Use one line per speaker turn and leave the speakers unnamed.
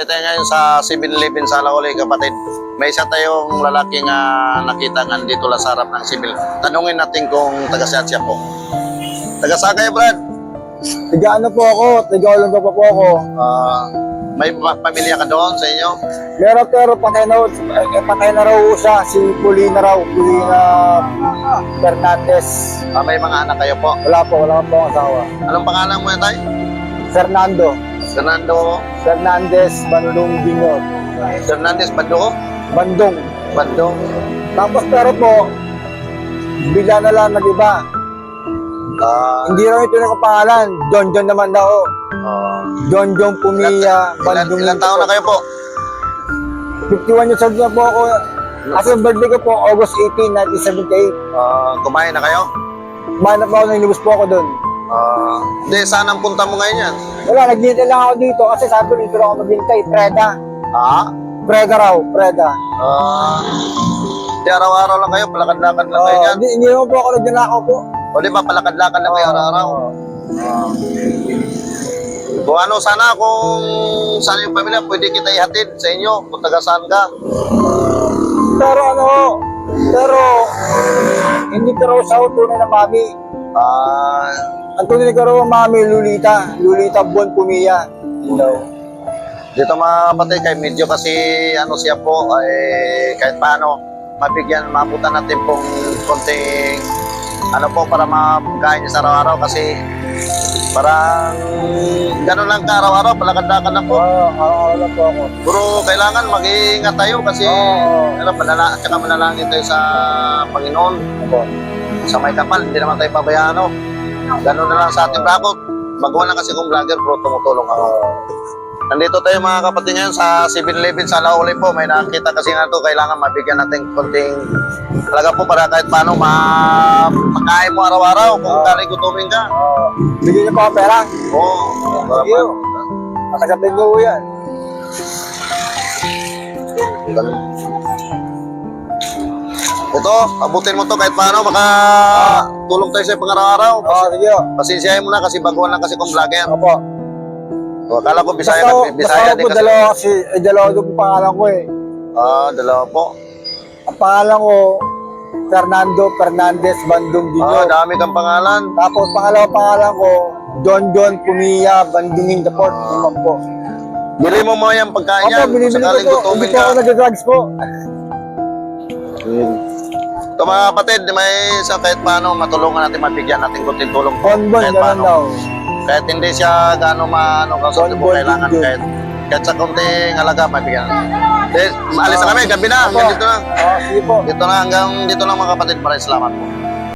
tayo ngayon sa 7-Eleven sa Alauli, kapatid. May isa tayong lalaking nakita nga dito lang sa harap ng sibil. Tanungin natin kung taga-saan siya po. Taga-saan kayo, Brad?
Tiga-ano po ako, tiga-Olonga po ako.
May pamilya ka doon sa inyo?
Meron pero patay na raw siya, si Pulina Fernandez.
May mga anak kayo po?
Wala po akong asawa.
Anong pangalan mo tayo?
Fernando
Fernandez
Bandung Jr.
Fernandez Bando?
Bandung. Tapos pero po, bigla na lang nag-iba. Hindi raw ito nakapangalan, John naman daw. John Pumilla Bandung.
Ilan taon na kayo po?
51 years old na po ako. Kasi ang birthday ko po, August 18, 1978.
Kumain na kayo?
Manap ako, nilibos po ako doon.
Hindi, saan ang punta mo ngayon yan?
Wala, naghihintay lang ako dito kasi sabi dito lang ako maghintay. Preda. Preda.
Di araw-araw lang kayo, palakad-lakad lang kayo yan?
Hindi naman po ako nagnanakaw po.
O di ba, palakad-lakad lang kayo araw-araw? Kung ano, sana kung saan yung pamilya, pwede kita ihatid sa inyo kung taga-saan ka.
Pero hindi ka raw sa tunay na mami. Ang tunay ka raw ang mami, Lolita Bon Pumilla.
Dito mga kapatid, kay medyo kasi ano siya po, kahit paano, mabutan natin pong konting ano po para makain niya sa araw-araw kasi parang gano'n lang ka araw-araw, palakad-lakad na po.
Wala po ako.
Pero kailangan mag-iingat tayo kasi tsaka manalangin tayo sa Panginoon. Sa may kapal, hindi naman tayo pabayaan. Gano'n na lang sa ating vlog. Magawa lang kasi kung vlogger, pero tumutulong ako. Nandito tayo mga kapatid ngayon sa 7-Eleven sa Alauli po. May nakita kasi nga ito, kailangan mabigyan natin konting talaga po para kahit paano makain mo araw-araw kung kali gutumin ka.
Bigyan niyo po ako pera.
Oo.
Masagapin ko yan.
Ito, abutin mo to kahit paano, makatulong tayo sa pang-araw-araw.
Sige.
Pasensyahin mo na kasi baguhan lang kasi kung vlogger.
Opo.
Akala ko Bisaya din kasi.
Dalawa doon po pangalan ko eh.
Dalawa po.
Ang pangalan ko, Fernando Fernandez Bandung Jr.
Dami kang pangalan.
Tapos pangalan ko, John Pumilla Bandungin the Port. Naman po.
Bili mo mo yung pagkain yan.
Opo, binibili ko po. Hindi po ako nag-drugs po.
Ito mga kapatid, may sa kahit paano matulungan natin, mabigyan natin kunting tulong po.
Bonbon, ganun daw.
Kahit hindi siya gano'ng kausap po, kailangan kahit sa kunting halaga, mabigyan. Alis na kami, gabi na, hanggang dito na.
Sige po.
Dito na, hanggang dito lang mga kapatid, maraming salamat po.